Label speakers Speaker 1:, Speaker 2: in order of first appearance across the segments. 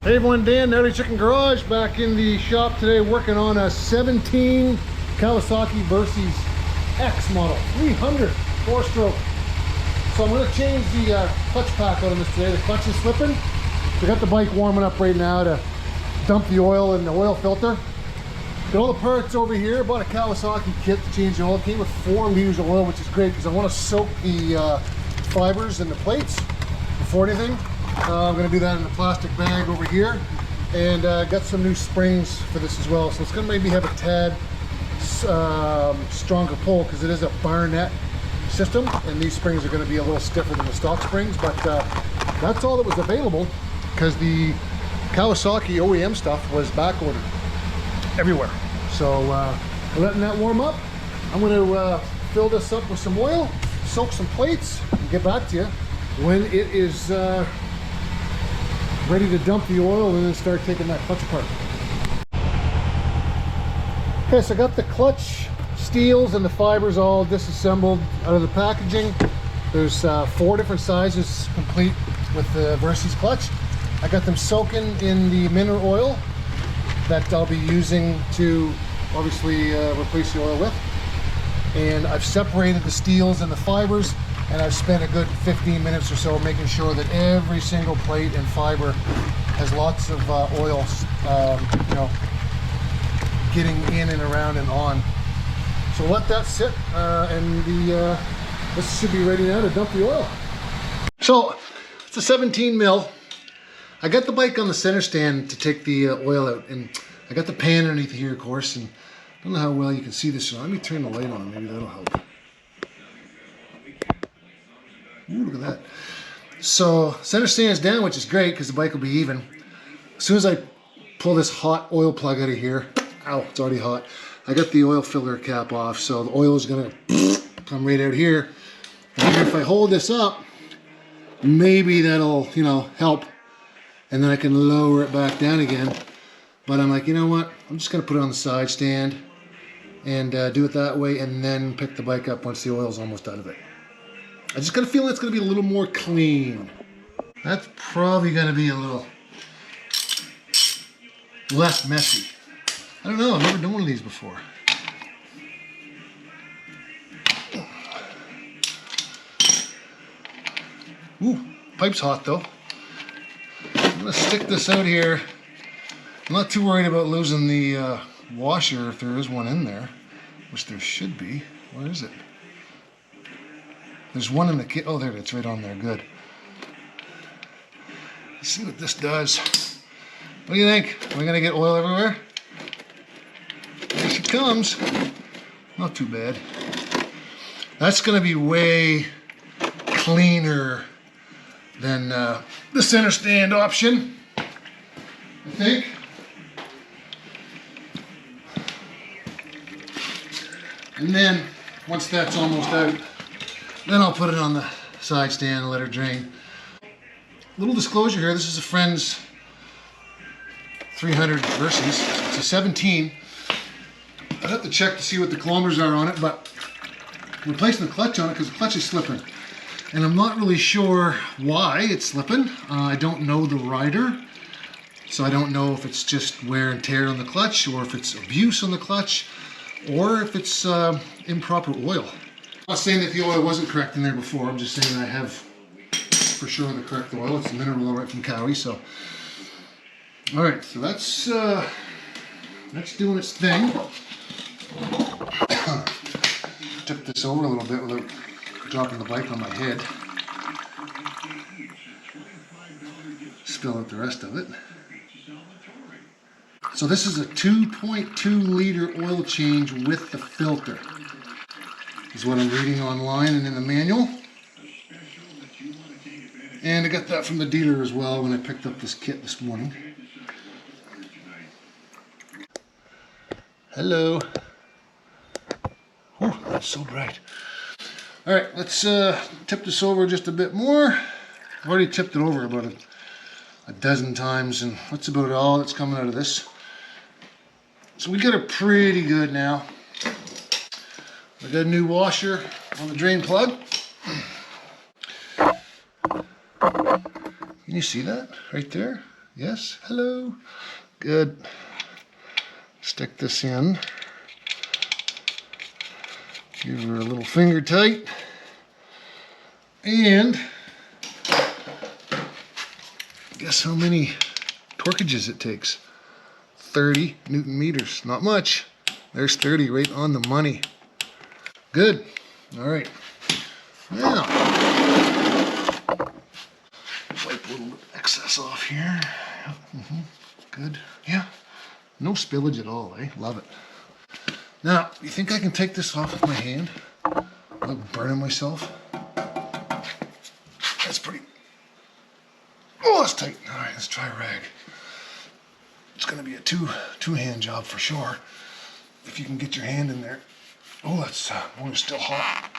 Speaker 1: Hey everyone, Dan, GnarlyChicken Garage, back in the shop today working on a 17 Kawasaki Versys X model, 300 4-stroke. So I'm going to change the clutch pack out of this today. The clutch is slipping. We got the bike warming up right now to dump the oil in the oil filter. Got all the parts over here. Bought a Kawasaki kit to change the oil. It came with 4 liters of oil, which is great because I want to soak the fibers and the plates before anything. I'm going to do that in a plastic bag over here, and got some new springs for this as well, so it's going to maybe have a tad stronger pull because it is a Barnett system, and these springs are going to be a little stiffer than the stock springs, but that's all that was available because the Kawasaki OEM stuff was back ordered everywhere. So letting that warm up, I'm going to fill this up with some oil, soak some plates, and get back to you when it is ready to dump the oil and then start taking that clutch apart. Okay, so I got the clutch steels and the fibers all disassembled out of the packaging. There's 4 different sizes complete with the Versys clutch. I got them soaking in the mineral oil that I'll be using to obviously replace the oil with. And I've separated the steels and the fibers, and I've spent a good 15 minutes or so making sure that every single plate and fiber has lots of oil, you know, getting in and around and on. So let that sit, and this should be ready now to dump the oil. So it's a 17 mil. I got the bike on the center stand to take the oil out, and I got the pan underneath here, of course, and I don't know how well you can see this. So let me turn the light on, maybe that'll help. Ooh, look at that. So center stand's down, which is great because the bike will be even. As soon as I pull this hot oil plug out of here, ow, it's already hot. I got the oil filler cap off, so the oil is gonna come right out here. And if I hold this up, maybe that'll, you know, help. And then I can lower it back down again. But I'm like, you know what? I'm just gonna put it on the side stand and do it that way, and then pick the bike up once the oil's almost out of it. I just got a feeling it's going to be a little more clean. That's probably going to be a little less messy. I don't know, I've never done one of these before. Ooh, pipe's hot though. I'm going to stick this out here. I'm not too worried about losing the washer if there is one in there, which there should be. Where is it? There's one in the kit. Oh, there it is, right on there. Good. Let's see what this does. What do you think? Am I going to get oil everywhere? Here she comes. Not too bad. That's going to be way cleaner than the center stand option, I think. And then, once that's almost out, then I'll put it on the side stand and let her drain. Little disclosure here, this is a friend's 300 Versys. It's a 17. I'd have to check to see what the kilometers are on it, but I'm replacing the clutch on it because the clutch is slipping. And I'm not really sure why it's slipping. I don't know the rider, so I don't know if it's just wear and tear on the clutch, or if it's abuse on the clutch, or if it's improper oil. I'm not saying that the oil wasn't correct in there before. I'm just saying I have for sure the correct oil. It's the mineral oil right from Cowie. So, all right. So that's doing its thing. Tip this over a little bit without dropping the bike on my head. Spill out the rest of it. So this is a 2.2 liter oil change with the filter. Is what I'm reading online and in the manual. And I got that from the dealer as well when I picked up this kit this morning. Hello. Whew, that's so bright. All right, let's tip this over just a bit more. I've already tipped it over about a dozen times, and that's about all that's coming out of this. So we got it pretty good now. I got a new washer on the drain plug. Can you see that right there? Yes, hello. Good. Stick this in. Give her a little finger tight. And guess how many torquages it takes? 30 Newton meters. Not much. There's 30 right on the money. Good. All right. Now, wipe a little excess off here. Good. Yeah. No spillage at all, eh? Love it. Now, you think I can take this off with my hand without burning myself? That's pretty... Oh, that's tight. All right, let's try a rag. It's going to be a two-hand job for sure. If you can get your hand in there. Oh, that's oh, it's still hot.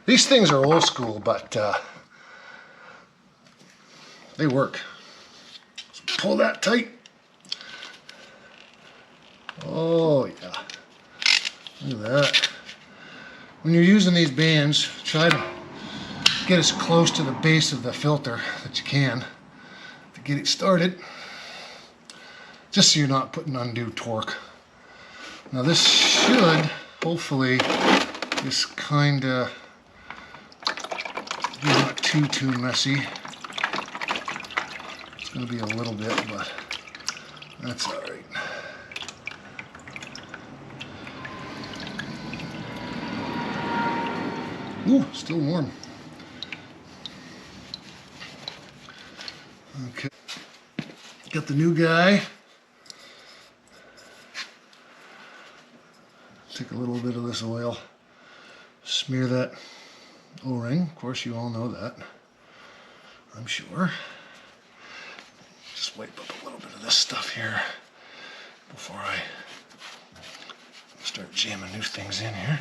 Speaker 1: These things are old school, but they work. So pull that tight. Oh yeah, look at that. When you're using these bands, try to get as close to the base of the filter that you can to get it started, just so you're not putting undue torque. Now this should hopefully just kind of be not too messy. It's going to be a little bit, but that's all right. Ooh, still warm. Okay, got the new guy. Take a little bit of this oil, smear that O-ring. Of course, you all know that, I'm sure. Just wipe up a little bit of this stuff here before I start jamming new things in here.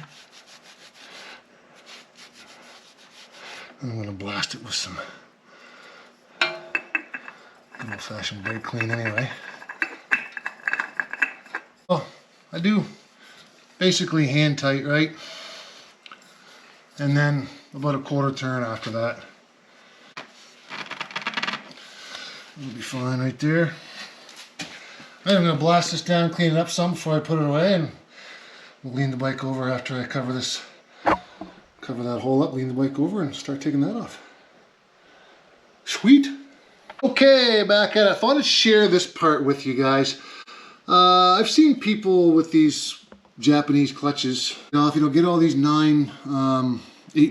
Speaker 1: And I'm going to blast it with some good old-fashioned brake clean anyway. Oh, I do basically hand tight, right? And then about a quarter turn after that. It'll be fine right there. I'm going to blast this down, clean it up some before I put it away, and we'll lean the bike over after I cover that hole up, lean the bike over, and start taking that off. Sweet. Okay, back at it. I thought I'd share this part with you guys. I've seen people with these Japanese clutches. Now, if you don't get all these 8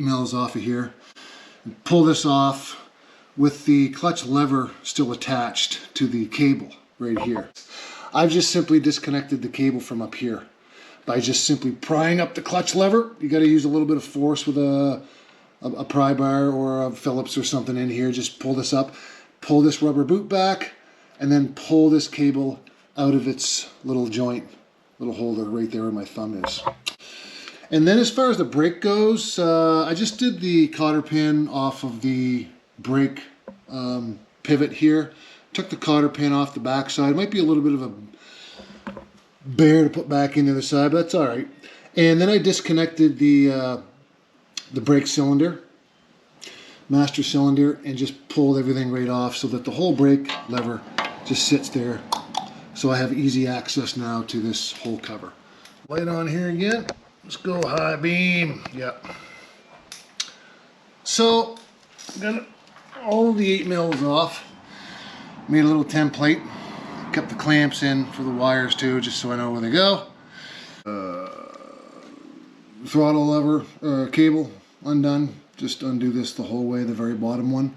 Speaker 1: mils off of here, and pull this off with the clutch lever still attached to the cable right here. I've just simply disconnected the cable from up here by just simply prying up the clutch lever. You got to use a little bit of force with a pry bar or a Phillips or something in here. Just pull this up, pull this rubber boot back, and then pull this cable out of its little joint, little holder right there where my thumb is. And then as far as the brake goes, I just did the cotter pin off of the brake pivot here. Took the cotter pin off the back side. Might be a little bit of a bear to put back in the other side, but that's all right. And then I disconnected the brake cylinder, master cylinder, and just pulled everything right off so that the whole brake lever just sits there. So I have easy access now to this whole cover. Light on here again. Let's go high beam. Yep. So got all the 8 mils off. Made a little template. Kept the clamps in for the wires too, just so I know where they go. Throttle lever, cable undone. Just undo this the whole way, the very bottom one.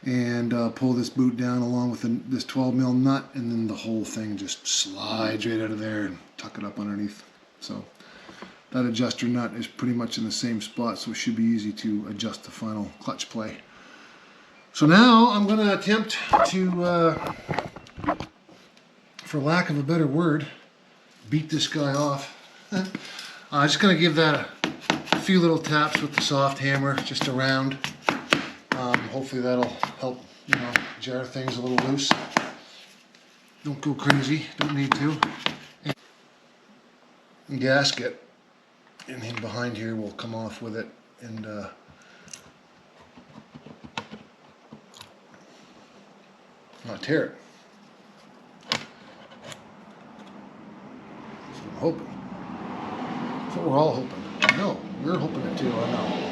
Speaker 1: And pull this boot down along with this 12 mil nut, and then the whole thing just slides right out of there and tuck it up underneath. So that adjuster nut is pretty much in the same spot, so it should be easy to adjust the final clutch play. So now I'm going to attempt to, for lack of a better word, beat this guy off. I'm just going to give that a few little taps with the soft hammer just around. Hopefully that'll help, you know, jar things a little loose. Don't go crazy, don't need to. And gasket, and then behind here will come off with it, and not tear it. That's what I'm hoping. That's what we're all hoping. No, we're hoping it too, I know.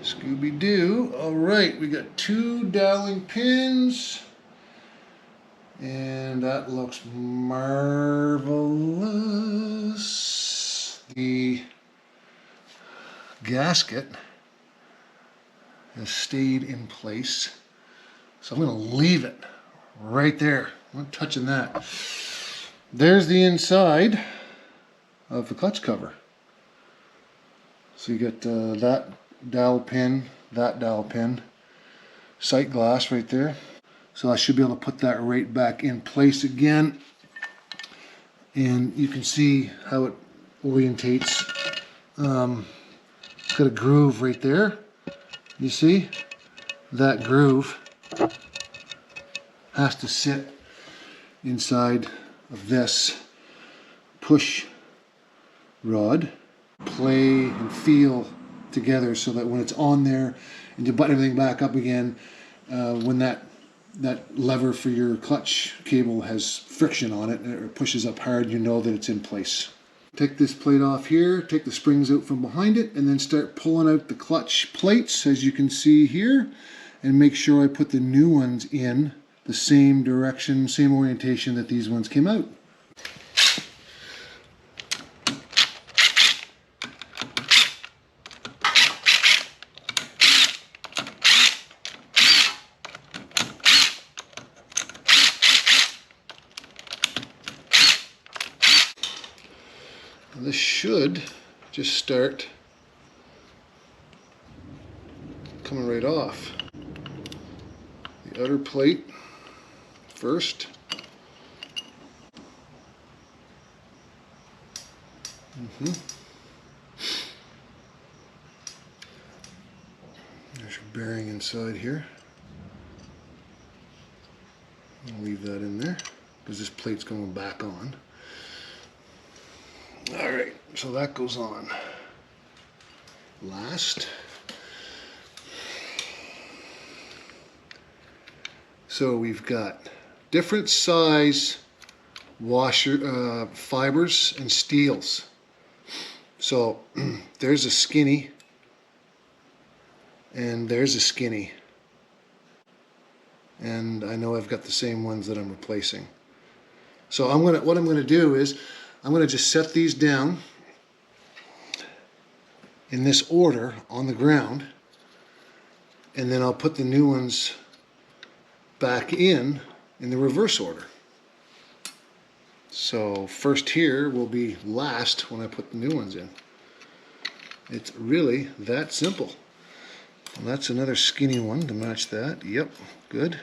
Speaker 1: Scooby-Doo. All right, we got 2 doweling pins. And that looks marvelous. The gasket has stayed in place. So I'm going to leave it right there. I'm not touching that. There's the inside of the clutch cover. So you get that dowel pin, sight glass right there. So I should be able to put that right back in place again. And you can see how it orientates. It's got a groove right there. You see? That groove has to sit inside of this push rod. Play and feel together so that when it's on there and you button everything back up again, when that lever for your clutch cable has friction on it and it pushes up hard, you know that it's in place. Take this plate off here, take the springs out from behind it, and then start pulling out the clutch plates, as you can see here, and make sure I put the new ones in the same direction, same orientation that these ones came out. This should just start coming right off. The outer plate first. There's your bearing inside here. I'll leave that in there because this plate's going back on. Alright, so that goes on last. So we've got different size washer fibers and steels. So there's a skinny and there's a skinny. And I know I've got the same ones that I'm replacing. So what I'm gonna do is I'm going to just set these down in this order on the ground, and then I'll put the new ones back in the reverse order. So first here will be last when I put the new ones in. It's really that simple. And that's another skinny one to match that. Yep, good.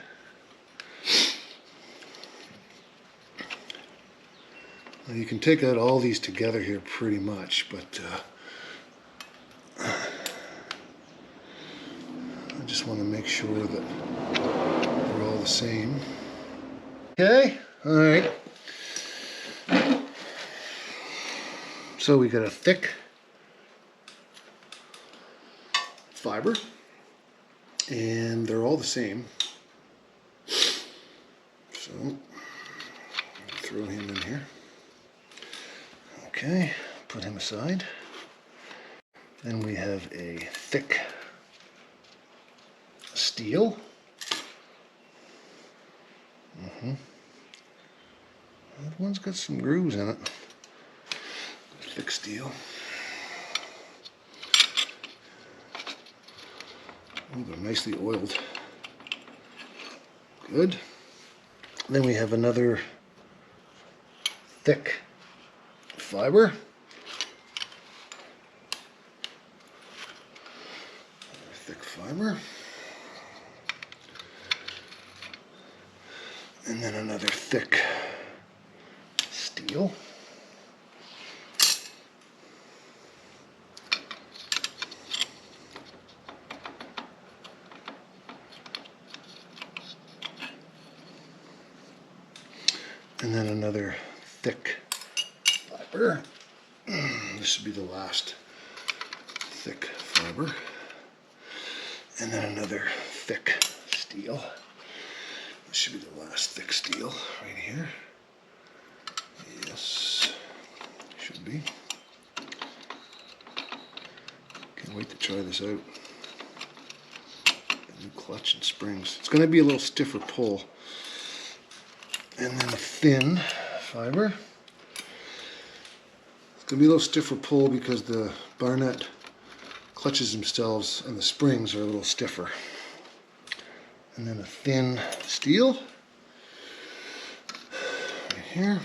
Speaker 1: You can take out all these together here pretty much, but I just want to make sure that we're all the same. Okay, all right. So we got a thick fiber, and they're all the same. So throw him in here. Okay, put him aside. Then we have a thick steel. That one's got some grooves in it. Thick steel. Oh, they're nicely oiled. Good. Then we have another thick fiber. Thick fiber. And then another thick steel. And then another thick fiber. This should be the last thick fiber. And then another thick steel. should be the last thick steel right here. Yes, should be. Can't wait to try this out. New clutch and springs. It's going to be a little stiffer pull. And then a thin fiber. It's going to be a little stiffer pull because the Barnett clutches themselves and the springs are a little stiffer. And then a thin steel right here.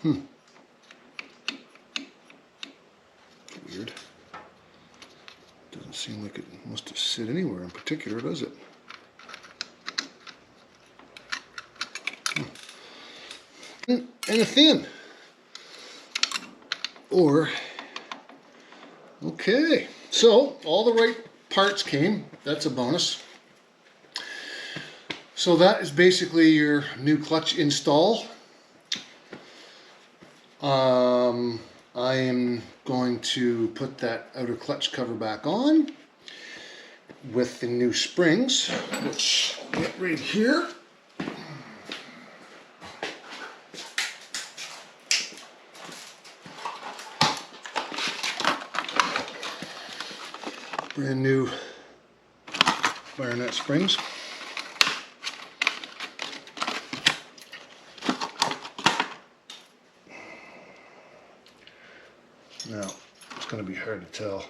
Speaker 1: Weird. Doesn't seem like it must have sit anywhere in particular, does it? And a thin. Or, okay. So, all the right parts came. That's a bonus. So that is basically your new clutch install. I am going to put that outer clutch cover back on with the new springs, which get right here. Brand new Barnett springs. Now, it's going to be hard to tell.